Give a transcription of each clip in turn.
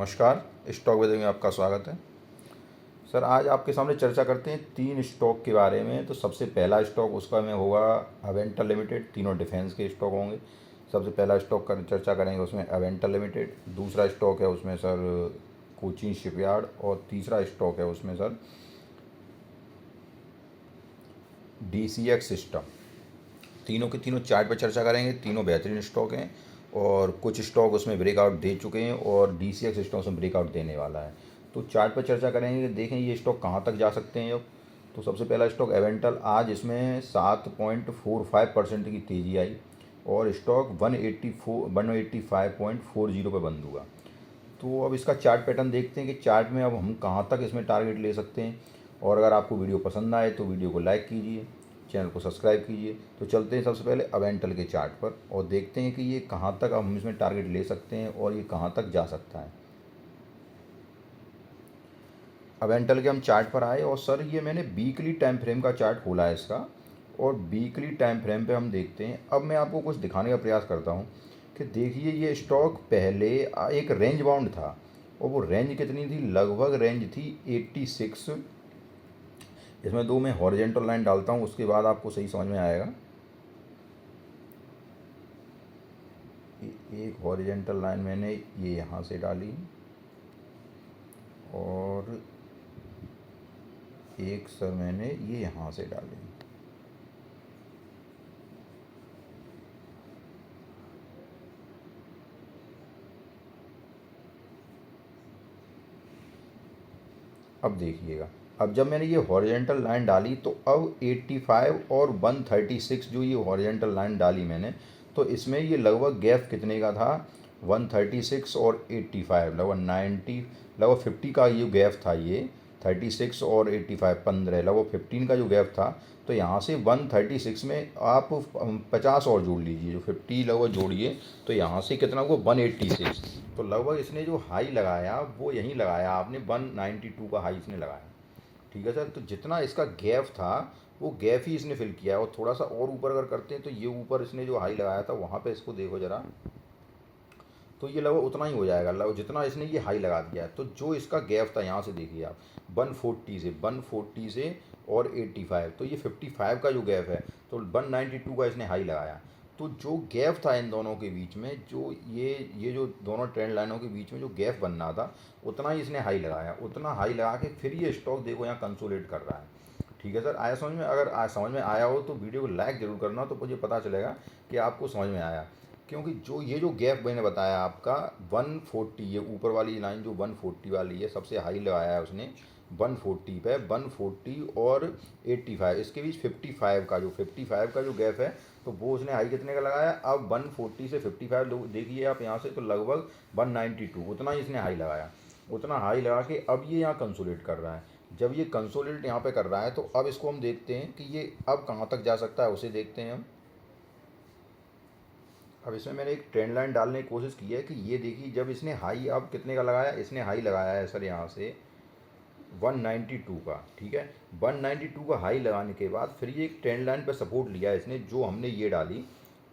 नमस्कार, stock weather में आपका स्वागत है। सर आज आपके सामने चर्चा करते हैं 3 स्टॉक के बारे में। तो सबसे पहला स्टॉक उसका में होगा अवेंटा लिमिटेड। तीनों डिफेंस के स्टॉक होंगे। सबसे पहला स्टॉक का चर्चा करेंगे उसमें अवेंटा लिमिटेड। दूसरा स्टॉक है उसमें सर कोचिन शिपयार्ड और तीसरा स्टॉक है उसमें सर DCX सिस्टम। तीनों के तीनों चार्ट पर चर्चा करेंगे। तीनों बेहतरीन स्टॉक हैं और कुछ स्टॉक उसमें ब्रेकआउट दे चुके हैं और DCX सिस्टम उसमें ब्रेकआउट देने वाला है। तो चार्ट पर चर्चा करेंगे, देखें ये स्टॉक कहाँ तक जा सकते हैं अब। तो सबसे पहला स्टॉक एवेंटल, आज इसमें 7.45% की तेज़ी आई और स्टॉक 185.40 पर बंद हुआ। तो अब इसका चार्ट पैटर्न देखते हैं कि चार्ट में अब हम कहाँ तक इसमें टारगेट ले सकते हैं। और अगर आपको वीडियो पसंद आए तो वीडियो को लाइक कीजिए, चैनल को सब्सक्राइब कीजिए। तो चलते हैं सबसे पहले अवेंटल के चार्ट पर और देखते हैं कि ये कहाँ तक अब हम इसमें टारगेट ले सकते हैं और ये कहाँ तक जा सकता है। अवेंटल के हम चार्ट पर आए और सर ये मैंने वीकली टाइम फ्रेम का चार्ट खोला है इसका, और वीकली टाइम फ्रेम पे हम देखते हैं। अब मैं आपको कुछ दिखाने का प्रयास करता हूँ कि देखिए ये स्टॉक पहले एक रेंज बाउंड था और वो रेंज कितनी थी, लगभग रेंज थी 86। इसमें दो मैं हॉरिजेंटल लाइन डालता हूँ, उसके बाद आपको सही समझ में आएगा। एक हॉरिजेंटल लाइन मैंने ये यहाँ से डाली और एक सर मैंने ये यहाँ से डाली। अब देखिएगा, अब जब मैंने ये हॉरिजेंटल लाइन डाली तो अब 85 और 136 जो ये हॉरिजेंटल लाइन डाली मैंने, तो इसमें ये लगभग गैप कितने का था, 136 और 85, लगभग 90, लगभग 50 का ये गैप था। ये 36 और 85 15, लगभग 15 का जो गैप था। तो यहाँ से 136 में आप 50 और जोड़ लीजिए, जो 50 लगभग जोड़िए तो यहाँ से कितना हुआ 186। तो लगभग इसने जो हाई लगाया वो यहीं लगाया, आपने 192 का हाई इसने लगाया। ठीक है सर, तो जितना इसका गैप था वो गैप ही इसने फिल किया है। और थोड़ा सा और ऊपर अगर करते हैं तो ये ऊपर इसने जो हाई लगाया था वहाँ पे इसको देखो ज़रा, तो ये लगभग उतना ही हो जाएगा लगभग जितना इसने ये हाई लगा दिया है। तो जो इसका गैप था यहाँ से देखिए आप 140 से और 85, तो ये 55 का जो गैप है, तो 192 का इसने हाई लगाया। तो जो गैप था इन दोनों के बीच में, जो ये जो दोनों ट्रेंड लाइनों के बीच में जो गैप बनना था उतना ही इसने हाई लगाया। उतना हाई लगा के फिर ये स्टॉक देखो यहाँ कंसोलिडेट कर रहा है। ठीक है सर, आया समझ में? अगर समझ में आया हो तो वीडियो को लाइक ज़रूर करना, तो मुझे पता चलेगा कि आपको समझ में आया। क्योंकि जो ये जो गैप मैंने बताया आपका 140, ये ऊपर वाली लाइन जो 140 वाली है, सबसे हाई लगाया है उसने 140 पे, 140 और 85, इसके बीच 55 का जो गैप है, तो वो उसने हाई कितने का लगाया, अब 140 से 55 देखिए आप यहाँ से, तो लगभग 192 उतना ही इसने हाई लगाया। उतना हाई लगा के अब ये यहाँ कंसोलिडेट कर रहा है। जब ये कंसोलिडेट यहाँ पे कर रहा है तो अब इसको हम देखते हैं कि ये अब कहाँ तक जा सकता है, उसे देखते हैं हम। अब इसमें मैंने एक ट्रेंड लाइन डालने की कोशिश की है कि ये देखिए, जब इसने हाई अब कितने का लगाया, इसने हाई लगाया है सर यहाँ से 192 का। ठीक है, 192 का हाई लगाने के बाद फिर ये एक ट्रेंड लाइन पर सपोर्ट लिया इसने, जो हमने ये डाली।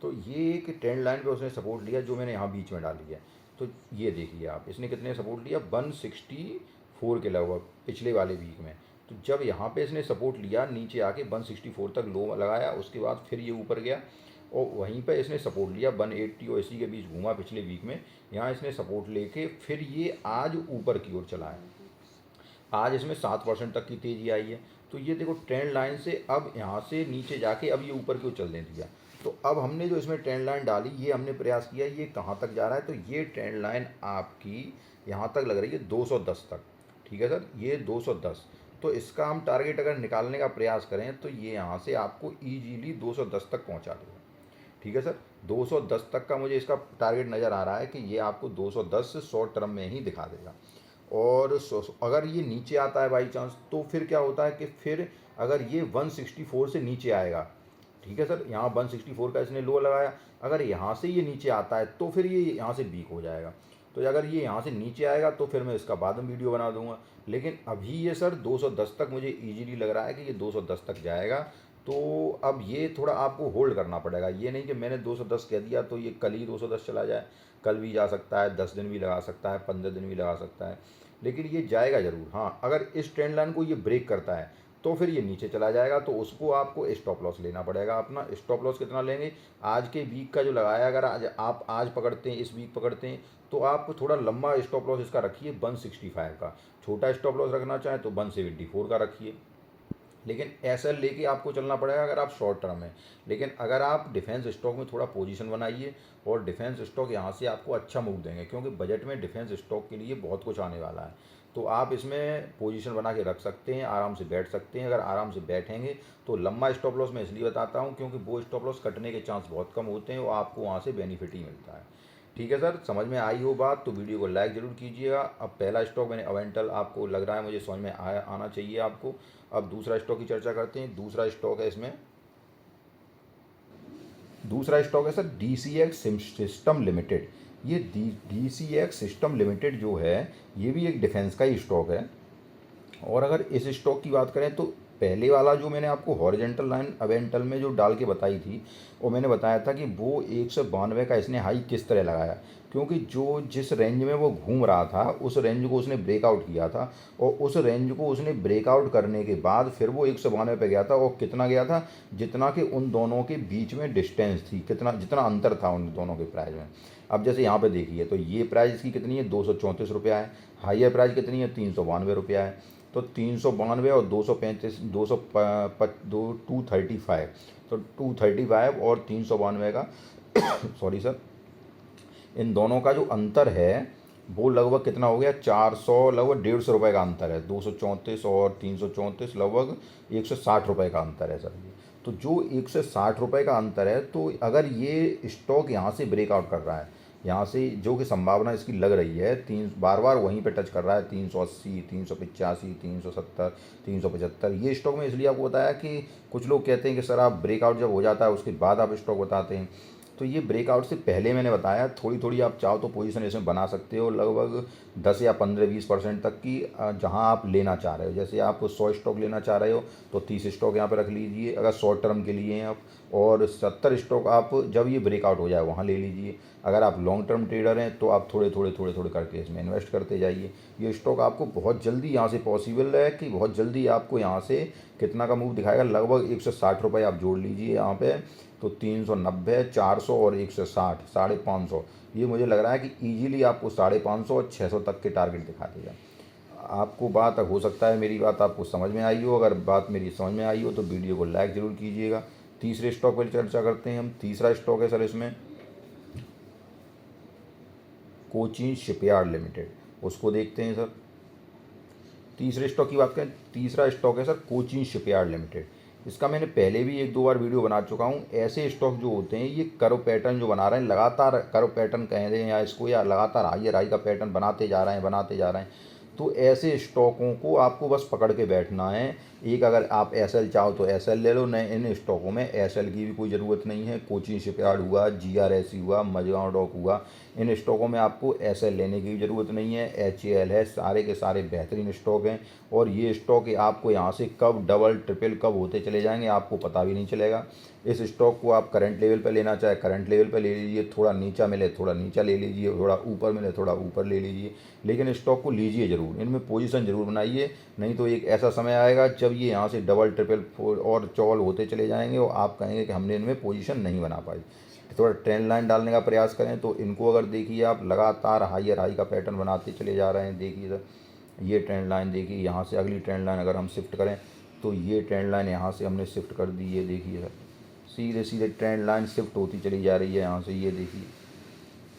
तो ये एक ट्रेंड लाइन पे उसने सपोर्ट लिया जो मैंने यहाँ बीच में डाली है। तो ये देखिए आप, इसने कितने सपोर्ट लिया, 164 के लगभग पिछले वाले वीक में। तो जब यहाँ पे इसने सपोर्ट लिया, नीचे आके 164 तक लो लगाया, उसके बाद फिर ये ऊपर गया और वहीं पे इसने सपोर्ट लिया 180 और इसी के बीच घूमा पिछले वीक में। यहाँ इसने सपोर्ट लेके फिर ये आज ऊपर की ओर चला है। आज इसमें 7% तक की तेज़ी आई है। तो ये देखो ट्रेंड लाइन से अब यहाँ से नीचे जाके अब ये ऊपर की ओर चलने दिया। तो अब हमने जो इसमें ट्रेंड लाइन डाली, ये हमने प्रयास किया ये कहाँ तक जा रहा है। तो ये ट्रेंड लाइन आपकी यहाँ तक लग रही है 210 तक। ठीक है सर, ये 210। तो इसका हम टारगेट अगर निकालने का प्रयास करें तो ये यहाँ से आपको ईजीली 210 तक पहुँचा देगा। ठीक है सर, 210 तक का मुझे इसका टारगेट नज़र आ रहा है कि ये आपको 210 शॉर्ट टर्म में ही दिखा देगा। और अगर ये नीचे आता है बाई चांस, तो फिर क्या होता है कि फिर अगर ये 164 से नीचे आएगा, ठीक है सर, यहाँ 164 का इसने लो लगाया, अगर यहाँ से ये नीचे आता है तो फिर ये यहाँ से वीक हो जाएगा। तो अगर ये यहाँ से नीचे आएगा तो फिर मैं इसका बाद में वीडियो बना दूंगा। लेकिन अभी ये सर 210 तक मुझे इजीली लग रहा है कि ये 210 तक जाएगा। तो अब ये थोड़ा आपको होल्ड करना पड़ेगा, ये नहीं कि मैंने 210 कह दिया तो ये कल ही 210 चला जाए। कल भी जा सकता है, 10 दिन भी लगा सकता है, 15 दिन भी लगा सकता है, लेकिन ये जाएगा ज़रूर। हाँ, अगर इस ट्रेंड लाइन को ये ब्रेक करता है तो फिर ये नीचे चला जाएगा, तो उसको आपको स्टॉप लॉस लेना पड़ेगा। अपना स्टॉप लॉस कितना लेंगे, आज के वीक का जो लगाया, अगर आज पकड़ते हैं, इस वीक पकड़ते हैं, तो आप थोड़ा लंबा स्टॉप लॉस इसका रखिए 165 का। छोटा स्टॉप लॉस रखना चाहें तो 174 का रखिए, लेकिन ऐसा लेके आपको चलना पड़ेगा अगर आप शॉर्ट टर्म में। लेकिन अगर आप डिफेंस स्टॉक में थोड़ा पोजीशन बनाइए, और डिफेंस स्टॉक यहाँ से आपको अच्छा मूव देंगे, क्योंकि बजट में डिफेंस स्टॉक के लिए बहुत कुछ आने वाला है। तो आप इसमें पोजीशन बना के रख सकते हैं, आराम से बैठ सकते हैं। अगर आराम से बैठेंगे तो लंबा स्टॉप लॉस मैं इसलिए बताता हूँ क्योंकि वो स्टॉप लॉस कटने के चांस बहुत कम होते हैं, और आपको वहाँ से बेनिफिट ही मिलता है। ठीक है सर, समझ में आई हो बात तो वीडियो को लाइक ज़रूर कीजिएगा। अब पहला स्टॉक मैंने अवेंटल, आपको लग रहा है मुझे समझ में आना चाहिए आपको। अब दूसरा स्टॉक की चर्चा करते हैं। दूसरा स्टॉक है इसमें, दूसरा स्टॉक है सर DCX सिस्टम लिमिटेड। ये DCX सिस्टम लिमिटेड जो है, ये भी एक डिफेंस का ही स्टॉक है। और अगर इस स्टॉक की बात करें तो पहले वाला जो मैंने आपको हॉरिजॉन्टल लाइन अवेंटल में जो डाल के बताई थी, वो मैंने बताया था कि वो 192 का इसने हाई किस तरह लगाया, क्योंकि जो जिस रेंज में वो घूम रहा था उस रेंज को उसने ब्रेकआउट किया था, और उस रेंज को उसने ब्रेकआउट करने के बाद फिर वो 192 पे गया था। और कितना गया था, जितना कि उन दोनों के बीच में डिस्टेंस थी, कितना जितना अंतर था उन दोनों के प्राइस में। अब जैसे यहाँ पे देखिए तो ये प्राइस इसकी कितनी है, 234 रुपया है। हाइयर प्राइस कितनी है, 392 रुपया है। तो 392 और 235, 235, तो 235 और 392 का सॉरी सर, इन दोनों का जो अंतर है वो लगभग कितना हो गया, 400, लगभग 150 रुपये का अंतर है। 234 और 334 लगभग 160 रुपये का अंतर है सर ये। तो जो 160 रुपये का अंतर है, तो अगर ये स्टॉक यहाँ से ब्रेकआउट कर रहा है, यहाँ से जो कि संभावना इसकी लग रही है, तीन बार बार वहीं पे टच कर रहा है, 380, 385, 370, 375। ये स्टॉक में इसलिए आपको बताया कि कुछ लोग कहते हैं कि सर आप ब्रेकआउट जब हो जाता है उसके बाद आप स्टॉक बताते हैं, तो ये ब्रेकआउट से पहले मैंने बताया थोड़ी थोड़ी आप चाहो तो पोजीशन इसमें बना सकते हो, लगभग 10 या 15-20% तक की, जहां आप लेना चाह रहे हो। जैसे आप 100 स्टॉक लेना चाह रहे हो तो 30 स्टॉक यहाँ पे रख लीजिए अगर शॉर्ट टर्म के लिए हैं आप, और 70 स्टॉक आप जब ये ब्रेकआउट हो जाए वहाँ ले लीजिए। अगर आप लॉन्ग टर्म ट्रेडर हैं तो आप थोड़े थोड़े थोड़े थोड़े करके इसमें इन्वेस्ट करते जाइए। ये स्टॉक आपको बहुत जल्दी यहाँ से पॉसिबल है कि बहुत जल्दी आपको यहाँ से कितना का मूव दिखाएगा, लगभग 160 रुपये आप जोड़ लीजिए यहाँ पे, तो 390, 400 और 160, 550, ये मुझे लग रहा है कि इजीली आपको 550 और 600 तक के टारगेट दिखा देगा। आपको बात हो सकता है मेरी बात आपको समझ में आई हो, अगर बात मेरी समझ में आई हो तो वीडियो को लाइक ज़रूर कीजिएगा। तीसरे स्टॉक पर चर्चा करते हैं हम। तीसरा स्टॉक है सर इसमें कोचिन शिपयार्ड लिमिटेड, उसको देखते हैं सर। तीसरे स्टॉक की बात करें, तीसरा स्टॉक है सर कोचिन शिपयार्ड लिमिटेड। इसका मैंने पहले भी 1-2 बार वीडियो बना चुका हूँ। ऐसे स्टॉक जो होते हैं ये कर्व पैटर्न जो बना रहे हैं, लगातार कर्व पैटर्न कह दें या इसको, या लगातार हाई हाई का पैटर्न बनाते जा रहे हैं, बनाते जा रहे हैं, तो ऐसे स्टॉकों को आपको बस पकड़ के बैठना है। एक अगर आप एसएल चाहो तो एसएल ले लो, नहीं इन स्टॉकों में एसएल की भी कोई ज़रूरत नहीं है। कोचिन शिपयार्ड हुआ, जीआरएसी हुआ, मझगांव डॉक हुआ, इन स्टॉकों में आपको एसएल लेने की भी ज़रूरत नहीं है। एचएएल है, सारे के सारे बेहतरीन स्टॉक हैं, और ये स्टॉक आपको यहाँ से कब डबल ट्रिपल कब होते चले जाएंगे आपको पता भी नहीं चलेगा। इस स्टॉक को आप करंट लेवल पर लेना चाहे करंट लेवल पर ले लीजिए, थोड़ा नीचा मिले थोड़ा नीचा ले लीजिए, थोड़ा ऊपर मिले थोड़ा ऊपर ले लीजिए, लेकिन स्टॉक को लीजिए ज़रूर, इनमें पोजीशन ज़रूर बनाइए। नहीं तो एक ऐसा समय आएगा जब ये यहाँ से डबल ट्रिपल फोर और चौल होते चले जाएंगे और आप कहेंगे कि हमने इनमें पोजीशन नहीं बना पाई। थोड़ा ट्रेंड लाइन डालने का प्रयास करें तो इनको अगर देखिए आप लगातार हायर हाई का पैटर्न बनाते चले जा रहे हैं। देखिए सर ये ट्रेंड लाइन देखिए, यहाँ से अगली ट्रेंड लाइन अगर हम शिफ्ट करें तो ये ट्रेंड लाइन यहाँ से हमने शिफ्ट कर दी, ये देखिए सर सीधे सीधे ट्रेंड लाइन शिफ्ट होती चली जा रही है यहाँ से, ये देखिए।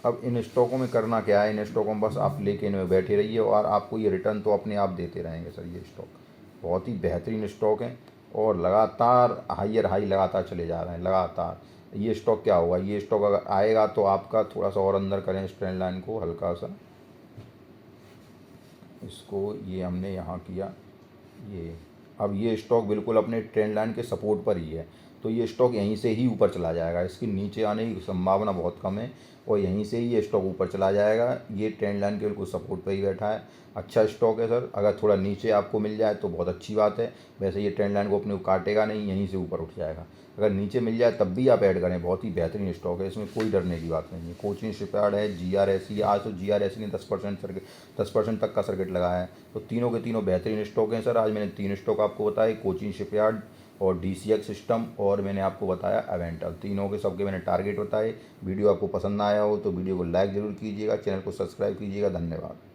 अब इन स्टॉकों में करना क्या है, इन स्टॉकों में बस आप लेके इनमें बैठे रहिए और आपको ये रिटर्न तो अपने आप देते रहेंगे सर। ये स्टॉक बहुत ही बेहतरीन स्टॉक हैं और लगातार हाइयर हाई लगातार चले जा रहे हैं लगातार। ये स्टॉक क्या होगा, ये स्टॉक अगर आएगा तो आपका थोड़ा सा और अंदर करें इस ट्रेंड लाइन को हल्का सा, इसको ये हमने यहाँ किया ये। अब ये स्टॉक बिल्कुल अपने ट्रेंड लाइन के सपोर्ट पर ही है, तो ये स्टॉक यहीं से ही ऊपर चला जाएगा, इसकी नीचे आने की संभावना बहुत कम है और यहीं से ही ये स्टॉक ऊपर चला जाएगा। ये ट्रेंड लाइन के बिल्कुल सपोर्ट पे ही बैठा है, अच्छा स्टॉक है सर। अगर थोड़ा नीचे आपको मिल जाए तो बहुत अच्छी बात है, वैसे ये ट्रेंड लाइन को अपने को काटेगा नहीं, यहीं से ऊपर उठ जाएगा। अगर नीचे मिल जाए तब भी आप ऐड करें, बहुत ही बेहतरीन स्टॉक है, इसमें कोई डरने की बात नहीं है। कोचिन शिपयार्ड है, GRSE, आज तो GRSE ने 10% तक का सर्किट लगाया है। तो तीनों के तीनों बेहतरीन स्टॉक हैं सर। आज मैंने 3 स्टॉक आपको बताए, कोचिन शिपयार्ड और DCX सिस्टम और मैंने आपको बताया अवेंटल। तीनों के सबके मैंने टारगेट बताए। वीडियो आपको पसंद आया हो तो वीडियो को लाइक ज़रूर कीजिएगा, चैनल को सब्सक्राइब कीजिएगा। धन्यवाद।